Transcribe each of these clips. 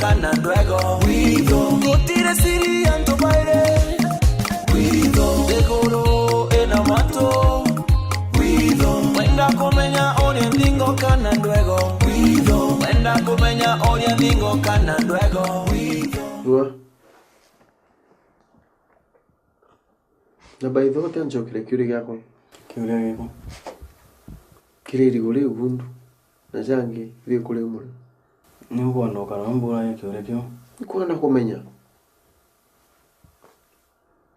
kana ndwego gutire siri anto baire degoro ena mato wenda kumenya oria ndingo kana ndwego wenda kumenya oria ndingo kana ndwego na baitho te anjokire kiuri gyako Kiuria giko. kiriri guri ubundu na jangi ri kuri muri Ni ukwona kana mbura ya kiuria kio. kwenda kumenya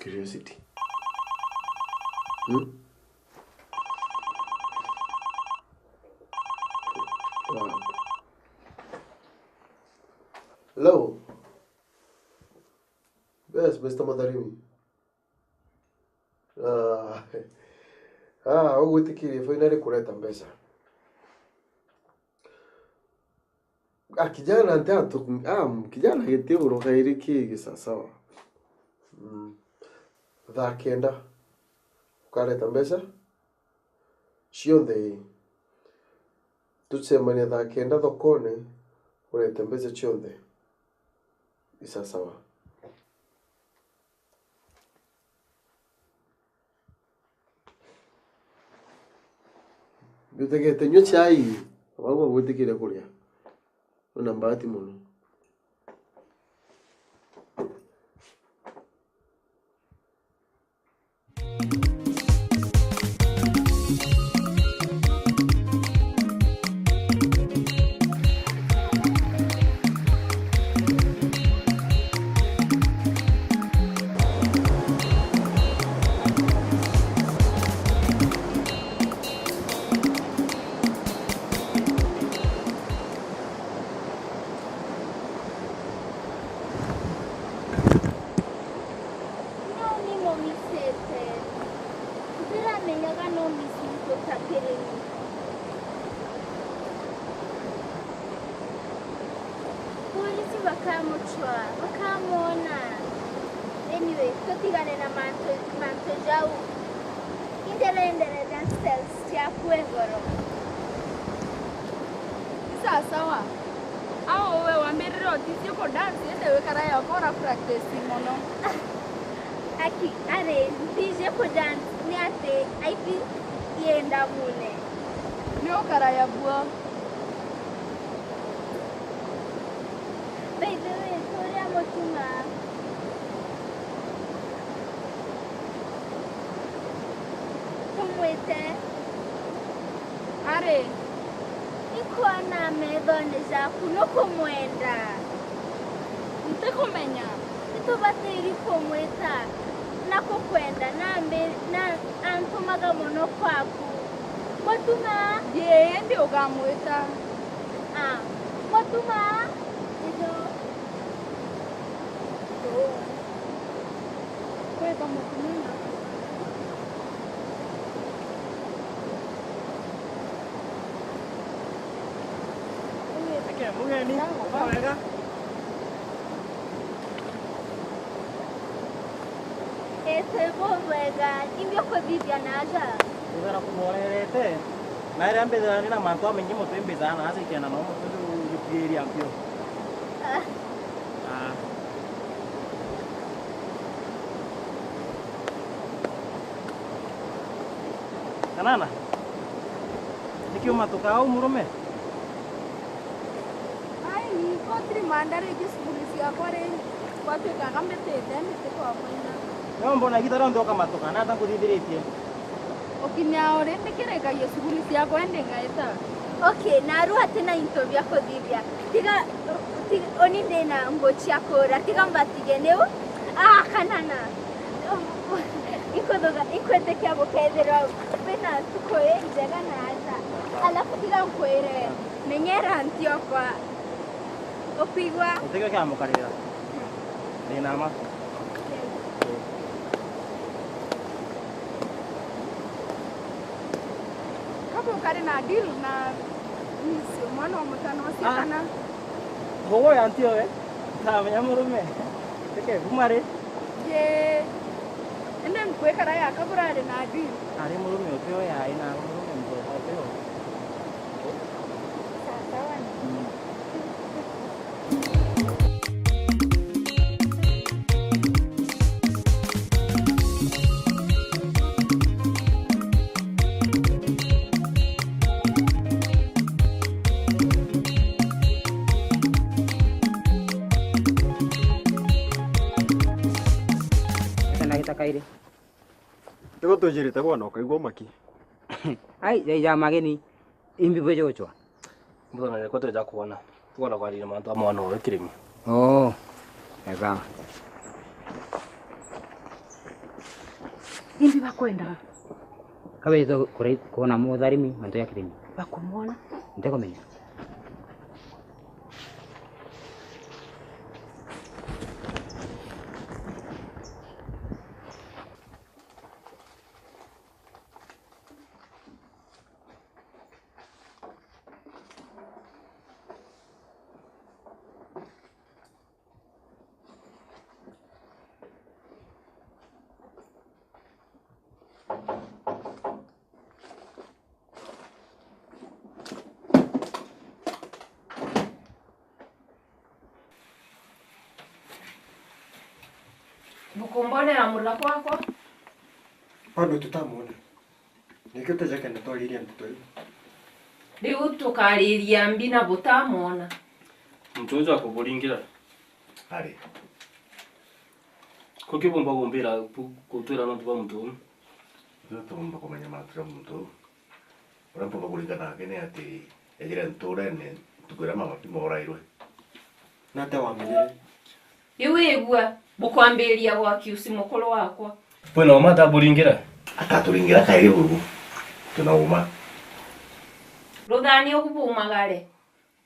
curiosity Wow. Hello. Yes, Mr. Madarimi. Ugutikiri foi nari kureta mbesa. Kijana ntanto kijana gete uroka iriki gisasawa. Kenda ukareta mbesa. Cionthe tutsemania kenda thokone urete mbesa cionthe. Isasawa. Bitegete nyo chai wangu gutikire kuria una mbati muno Wakamwona. Anyway, tutigane na manto jau. Indele dance styles ya kwegoro. Sawa. Ao wewe wamerero tisi ko dance ende we kara ya kora practice mono. Aki are tisi ko dance ni ate aipi yenda mune. Ni o kara ya buo. Motuma. Kumwete. Are. Iko na medone za kuno kumwenda. Nte kumenya. Ito bateri kumweta. Nako kwenda na antumaga mono kwaku. Motuma. Ye ndi ugamweta. Motuma. Ido. Kwe kama kumuna. Mugeni, wega. Wega, imbio kwa bibia naja. Ugara kumorerete. Naira mbeza nina mantu amenye moto mbeza na hasi kiana no moto yukiri ampio. Kanana. Nikio matoka au murume? Ai, ni kotri mandare jisbulisi akore. Kwatu kakamete demi teko apona. Yo mbona gitara ndoka matoka na tangu didiritie. Okinya ore tekereka yesbulisi akwende ngaita. Okay, naruha tena interview yako Divya. Tiga oni dena ngochi akora tiga mbatigeneo. Kanana. Ikwete kyabo kedera bena tukoe njega naza. Alafu tiga nkwere menyera ntio kwa opigwa. Tiga kya mukarira. Ni nama. Kapo kare na deal na misi mwana wa mutano wasikana. Bogo yantio ta menyamurume. Teke kumare. Ye. Ende mkweka raya kaburare na deal. Ari murume otyo ya ina murume mbo otyo. Sawa. kaire. Tego tujirite bona ukaigwa maki. Ai, ya mageni. Imbi bweje gochwa. Mbona nilikuwa tuja kuona. Tuona kwa lini mantu amwana wa kirimi. Oh. Ega. Imbi bakwenda. Kabezo kore kuona mutharimi mantu ya kirimi. Bakumwona. Ndeko menya. Bukumbonera mula kwako. Bado tutamwona. Nikio tujake ndotwaliria mtoto. Riu tukariria mbina butamwona. Mtoto akubulingira. Hari. Kokibomba gombera kutwera no tuba mtu. Tugomba kumenya matura muntu. Urampa bagulingana kene ati ejira nturene tukwira mama pimorairwe. Nata wamire. Iwe egwa bukwambiria gwaki usimukolo wakwa. Bwana omata bulingira. Akaturingira kaire buru. Tunauma. Ruthani okubumagare.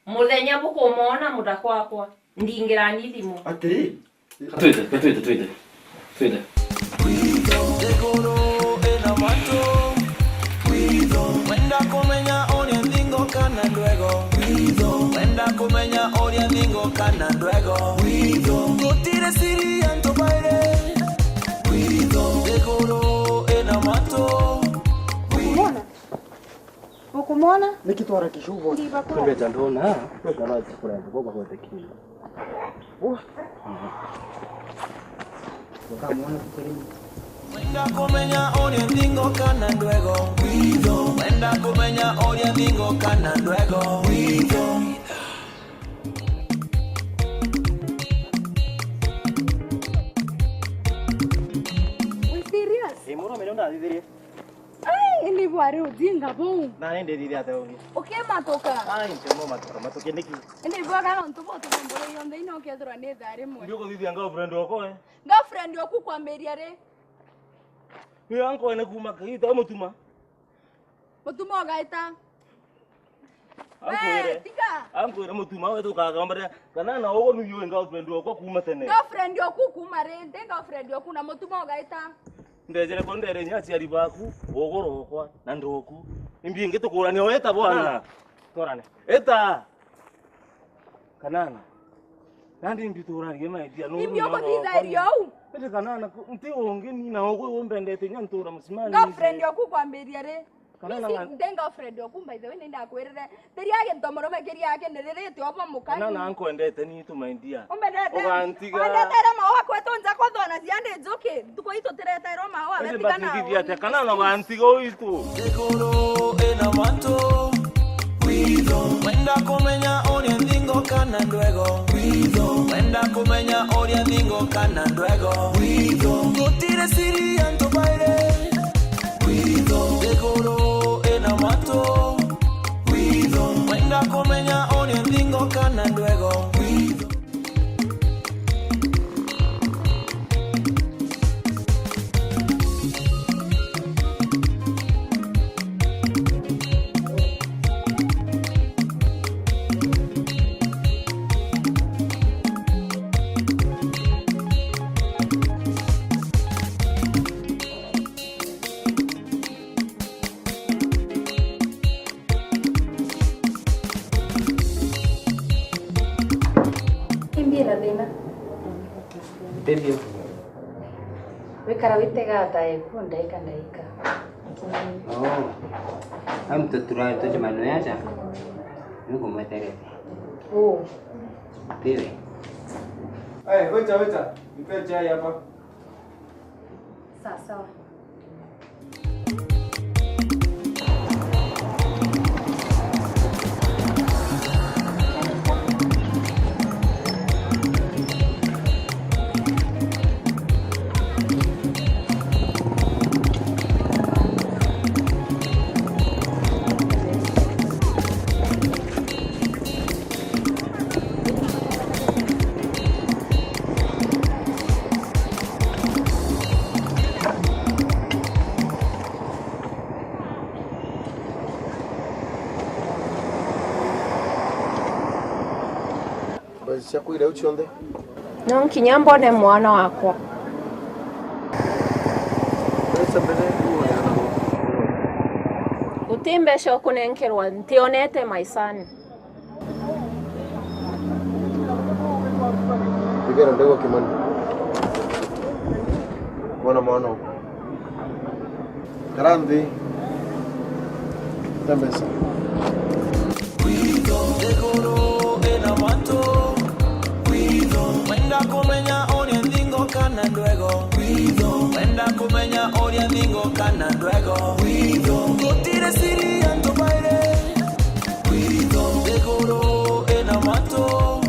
Muthenya bukumona mudakwakwa. Ndingira nithimo. Ati. Twende. Tegoro ena mato. Wenda kumenya oria ndingo kana ndwego. Wenda kumenya oria ndingo kana ndwego. Gutire siri anto baile. Tegoro ena mato. Bukumona? Nikitwara kishuvo. Kumbe tandona. Kwa chakula ndiko kwa tekini. Ukamwona kirimi. Wenda kumenya oria ndingo kana ndwego. Wenda kumenya oria ndingo kana ndwego. Moro melonda didire. Ai, ni bware ujinga bo. Na nende didire atao. Ukematoka. Ai, ntemo matoke niki. Ni bwaga no ntuboto bomboro yonde ino kethura ni thari mwe. Ndio didi anga friend wako Girlfriend yoku kwamberia ri. Ni anko ene kuma kaita mutuma. Mutuma gaita. Anko ene mutuma wetu kagambara kana na ogo ni yo girlfriend wako kuma tene. Girlfriend yoku kuma ri, girlfriend yoku na mutuma gaita. Ndejere kondere nyati ari baku ogorokwa na ndoku. Imbinge tukurani weta bwana. Torane. Eta. Kanana. Nandi mbiturani gema idia no. Imbio ko thithario au. Ete kanana nti onge ni na ogwe wombendete nyantura musimani. Girlfriend yoku kwamberia ri. Kanana girlfriend yoku by the way nenda kwirire. Teriage ndomoro mekeria yake nerete opa mukani. Kanana anko endete ni tumaindia. Umbendete. Ogantiga. Umbendete mawa kwetu nza ko thona ziande njoke. Tuko ito tereta ro mawa betikana. Ete batidi ate kanana ogantiga oitu. Tegoro ena mato. Wenda kumenya oria ndingo kana ndwego. Wenda kumenya oria ndingo kana ndwego. Gutire siri anto baile. Tegoro ena mato. Wenda kumenya oria ndingo kana ndwego. Tebio. Wikara witega ekunda ikandaika. Oh. Am tutura tu cuma no aja. Nuko mweterete. Oh. Tele. Wacha. Nipe chai hapa. Sawa. kwire ucionthe No nkinya mbone mwana wakwa. Utimbesha kunenkerwa ntionete maisani. Bigera ndego kimani. Mwana. Grande. Tambesa. Wenda kumenya oria ndingo kana ndwego. Wenda kumenya oria ndingo kana ndwego. Gutire siri anto baile. Degoro ena mato.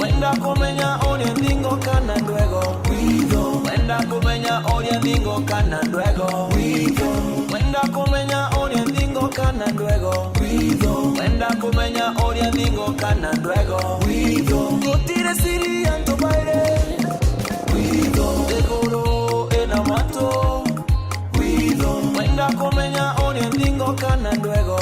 Wenda kumenya oria ndingo kana ndwego. Wenda kumenya oria ndingo kana ndwego. Wenda kumenya oria ndingo kana ndwego. Wenda kumenya oria ndingo kana ndwego. Gutire siri anto baile. Degoro ena mato. Wenda kumenya oria ndingo kana ndwego.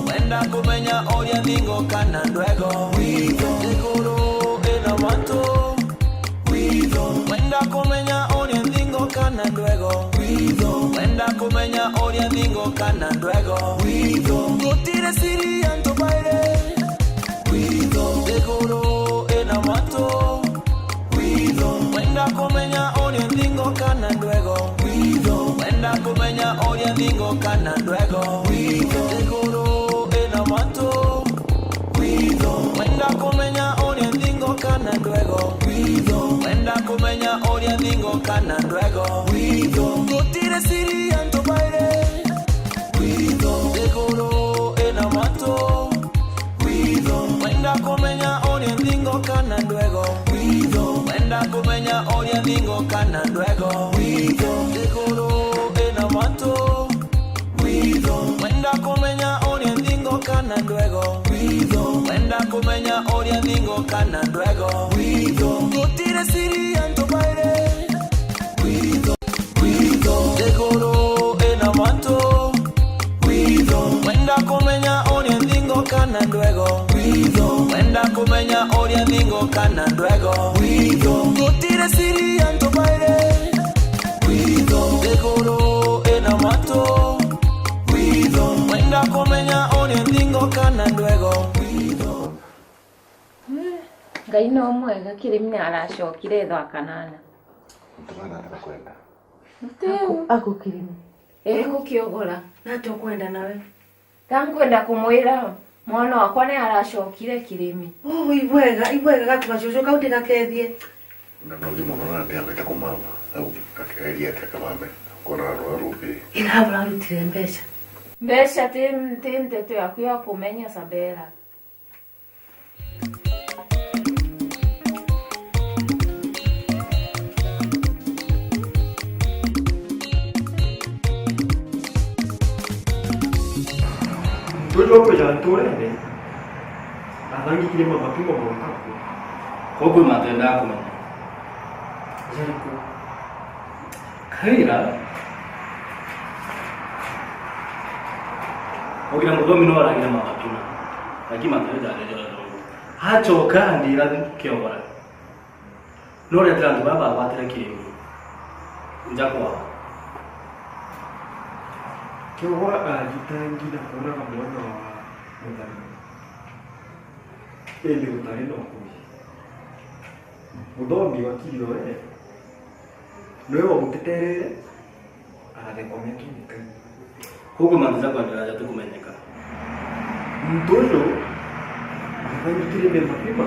Wenda kumenya oria ndingo kana ndwego. Degoro ena mato. Wenda kumenya oria ndingo kana ndwego. Wenda kumenya oria ndingo kana ndwego. Gutire siri anto baile. Degoro ena mato. Wenda kumenya oria ndingo kana ndwego. Wenda kumenya oria ndingo kana ndwego. Degoro ena mato. Wenda kumenya oria ndingo kana ndwego. Wenda kumenya oria ndingo kana ndwego. Gutire siri anto baile. Degoro ena mato. Wenda kumenya oria ndingo kana ndwego. Wenda kumenya oria ndingo kana ndwego. Degoro ena mato. Wenda kumenya oria ndingo kana ndwego. Wenda kumenya oria ndingo kana ndwego. Gutire siri anto baile. Degoro ena mato. Wenda kumenya oria ndingo kana ndwego. Wenda kumenya oria ndingo kana ndwego. Gutire siri anto baile. Degoro ena mato. Wenda kumenya oria ndingo kana ndwego. Ngai no mwega Kirimi aracokire tha kanana. Tumana atakwenda. Ako Kirimi. Gukiogora. Na tukwenda nawe. Tankwenda kumwira mwana wakwa ne aracokire Kirimi. Oh, ibwega gatugacocoka utikakethie. Na no gimo na ndia kumama. Au kakeria kakamame. Kona rupi. Ila rutire mbeca. Mbeca nteto yaku ya kumenya Sabera. Tujo ko jantore ne. Adangi kile mapimo bonka. Koko matenda kumenya. Jeriko. Kaira. Ogira mudomi no aragira mapima. Lakini matenda ndio ndio. Hachoka ndira kiobora. Nore trandu baba watira Kirimi. Njakwa. Kiogora ajitangi na kuona kama mwana wa mudani. Ele utari no kuji. Mudomi wa kilo Leo muteterere ararekomeka nikani. Huko manza kwa ndaraja tukumenyeka. Mtoto afanyikire mbele mapema.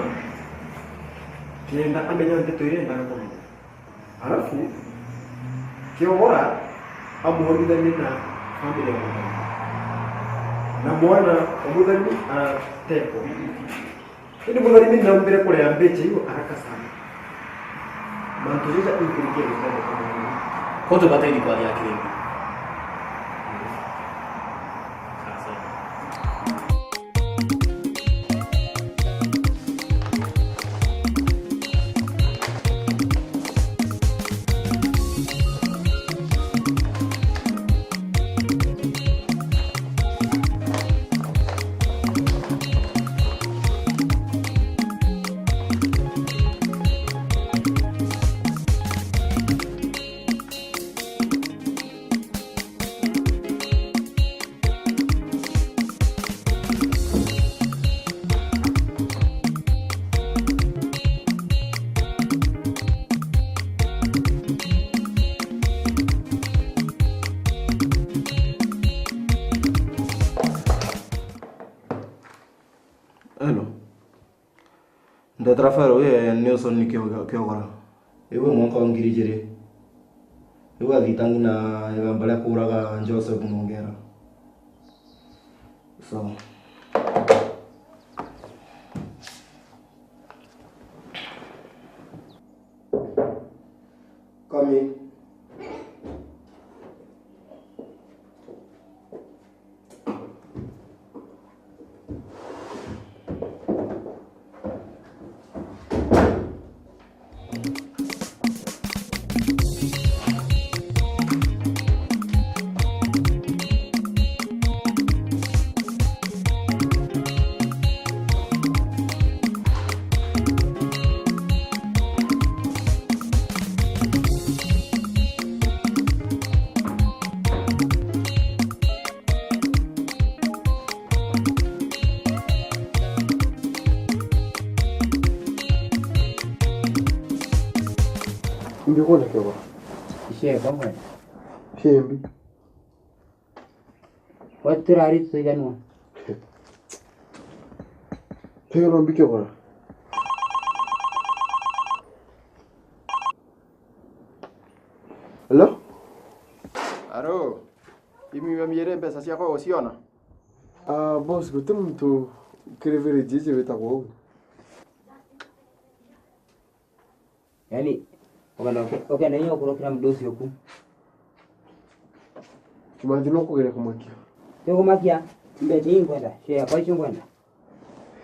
Kienda amenya ndeto ile ndana kwa mimi. Alafu kiogora amuhorithanie na familia yake. Na mwana omudhani tepo. Ini mudhani mimi naombere kule ambeche hiyo haraka sana. Mantuliza impirike ile kwa Koto bateni kwa ya Kirimi. Ndetrafero ye Nelson nikiogora. Iwe mwaka wa 2000. Iwe athitangi na igambale kuraga Joseph Mungera. So come in. Mbi kona kwa. Ishe kama. Shembi. Watrari tsaganwa. Pega mbi kwa. Hello? Aro. Imi mamiere pesa sia kwa usiona. Boss, gutum tu kirevere jiji betago. Yaani okay na hiyo kurokira mdosi yoku. Kimandino kugere kumakia. Sio kumakia. Mbeti ingwenda. Shia kwa hiyo ngwenda.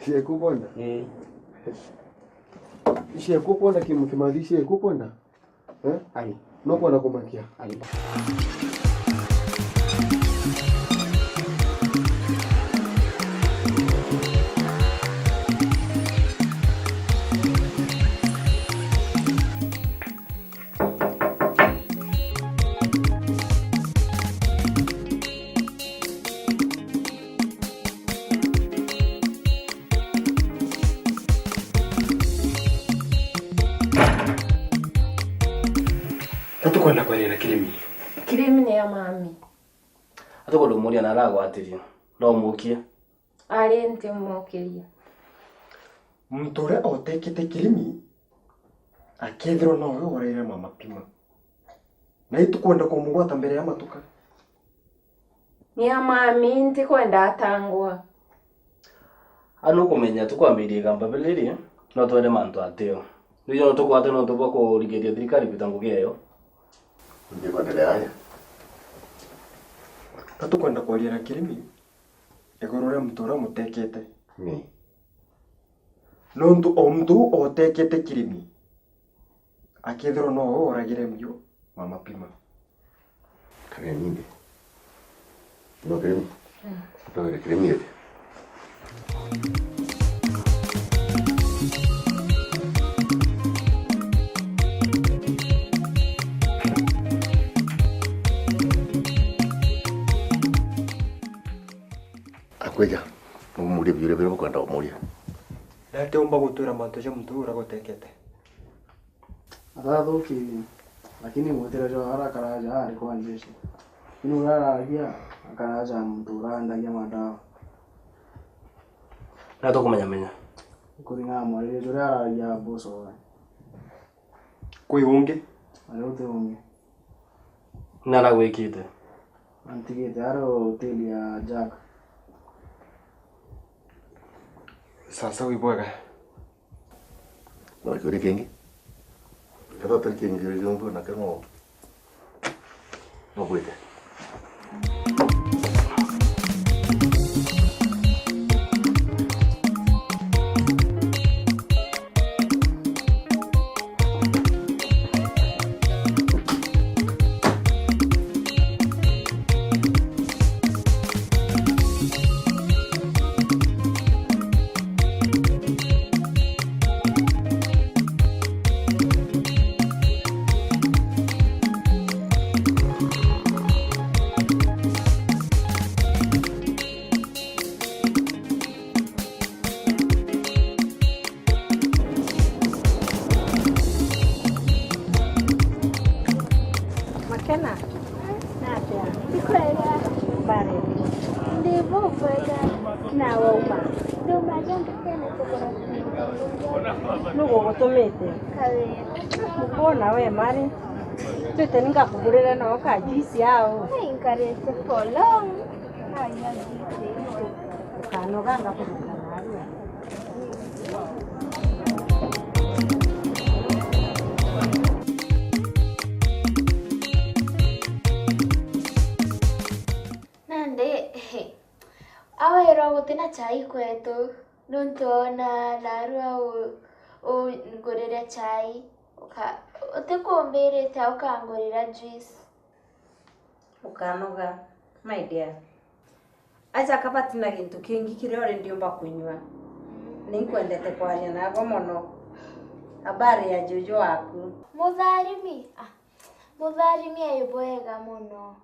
Shia kuponda. Shia kuponda kimadishi kuponda. Ali. No kwa kumakia. Ali. Kwenda kwa nini Kirimi? Kirimi ni ya mami. Atoko ndo muri anarago atirio. No mukie. Ali nti mukiria. Mtore otekete Kirimi. Akethro no we orere mama pima. Na itu kwenda kumugwata mbere ya matuka. Ni ya mami nti kwenda atangwa. Ano kumenya tukwambirie gamba beliri no twende mantu ateo. Niyo tukwate no tubako rigeria thirikari bitangu geyo. Ndiko ndelea. Atukwenda kwalira Kirimi. Egorore mtora mutekete. Ni. Nontu omdu otekete Kirimi. Akethro no we oragire myo mama pima. Kare ninde. No Kirimi. No Kirimi yete. Kwega muri byure byo kwanda muri Date omba gutura manto je mtura gotekete. Atathuki lakini mwetera jo harakaraja ari kwa jeshi. Inu raragia akaraja mtura ndagia madawa. Na tokumenya menya. Kuringa mwari jo raragia boso. Koi unge? Ari unge. Nara wekite. Antigete aro hoteli ya Jack. Sasa wibwaga. No kuri kengi. Kada tar kengi jo na kamo. No puede. ngutumite. Mbona we mari? Twite ningakugurira no ka juice yao. Inkarete for long. Haya juice. Kanoganga kurukana. Nande awero gutina chai kwetu nuntona narua o ngorera chai utikumbirite ukangorera juice Ukanoga my dear. Acha kabati na gintu kingi kire ore ndiomba kunywa. Ninkwendete kwaria nago mono. Habari ya Jojo waku? Mutharimi ayubwega muno.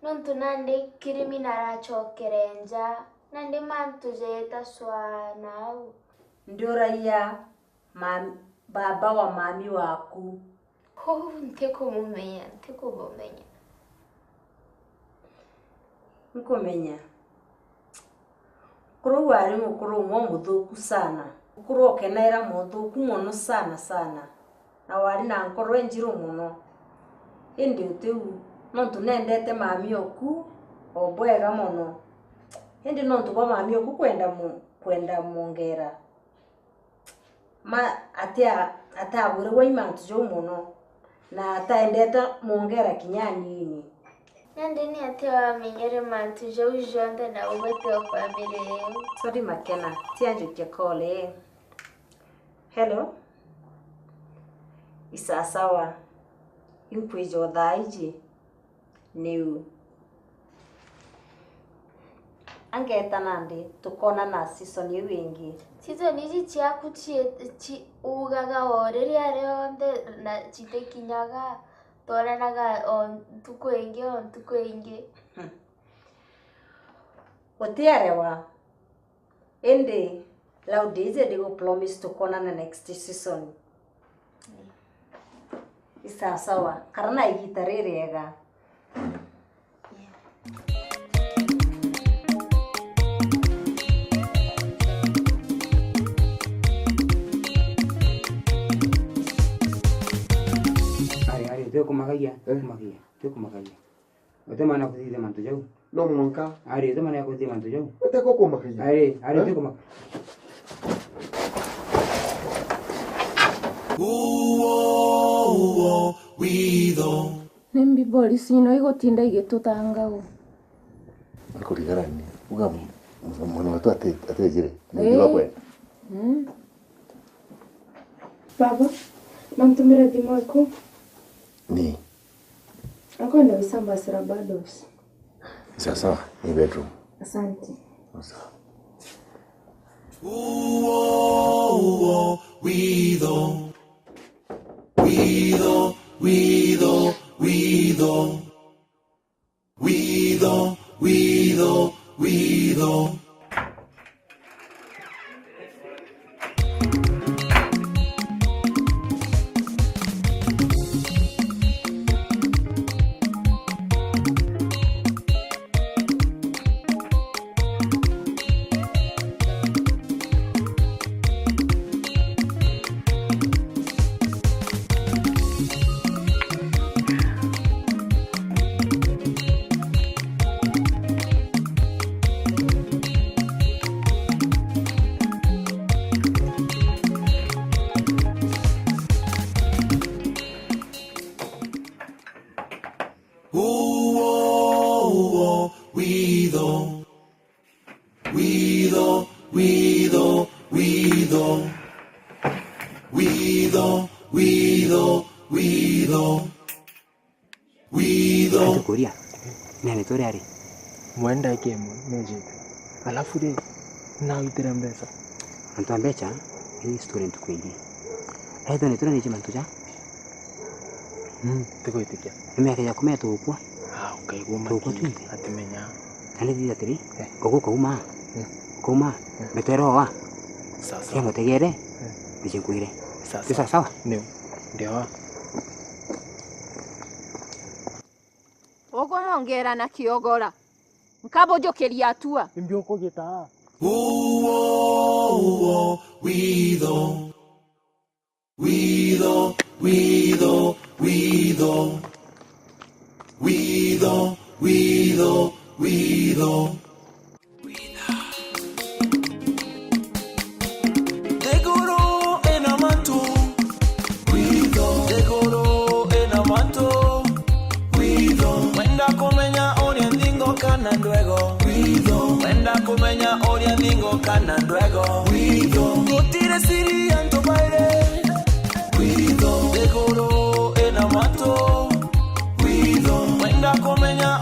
Nuntu nande kirimi narachokerenja. Nande mantu jeta swana. Nduraiya baba wa mami waku. Ntikumumenya. Nkumenya. Kuru wari mukuru muthuku sana. Kuru okenaira muthuku muno sana. Na wari na nkoro enjiru muno. Indi uteu nontu nendete mami oku obwega muno. Indi nontu kwa mami oku kwenda mongera. Ma atabure wa imantu jo muno. Na ataendeta mongera kinyanini. Nande ni atewa menyere mantu jo jonda na ubete wa family. Sorry Makena, tianjo kia kole. Hello? Isa sawa. Inkwijo dhaiji. Niu. Angeta nandi, tukona na season yu wingi. Season iji chiaku chi ugaga oreri areonde na chite kinyaga. Tora naga on tuko inge. Otiarewa. Ende laudize digo promise tukona na next season. Isa sawa. Karena igitarere ega. Teo kumagaia. Ote mana kuthithe mantu jau. No mwanka. Ari ote mana kuthithe mantu jau. Ote ko kumagaia. Ari teo kumagaia. Witho. Nimbi polisi ino igotinda igitutangao. Akurigarani. Uga mwana watu atejire. Ndio kwenda. Baba, mamtumira thimo yako. Ni. Akwenda wisamba sira bados. Sawa, ni bedroom. Asante. Sawa. Witho. Kuria. Nani tore ari. Mwenda ikemo meje. Alafu de na uitira mbesa. Antu ambecha ni student kwingi. Edo ni tore ni chimantu ja. Tiko itikia. Emeke ya kumea tukwa. Okay, goma. Tukwa twinde. Atimenya. Nani dida tiri? Oguko uma. Kuma. Metero wa. Sasa. Kemo tegere. Bijinkuire. Sasa. Sawa. Ndio. Ogomongera na kiogora. Nkabojokeria atua. Imbi okogeta. Witho. Guido, Guido, Guido. Guido, Guido, Guido. Decoro en amato. Guido, decoro en amato. Guido, wenda kumenya oriendingo kana luego. Guido, wenda kumenya oriendingo kana luego. Guido, gotire siri anto baile. Guido, decoro en amato. Guido, wenda kumenya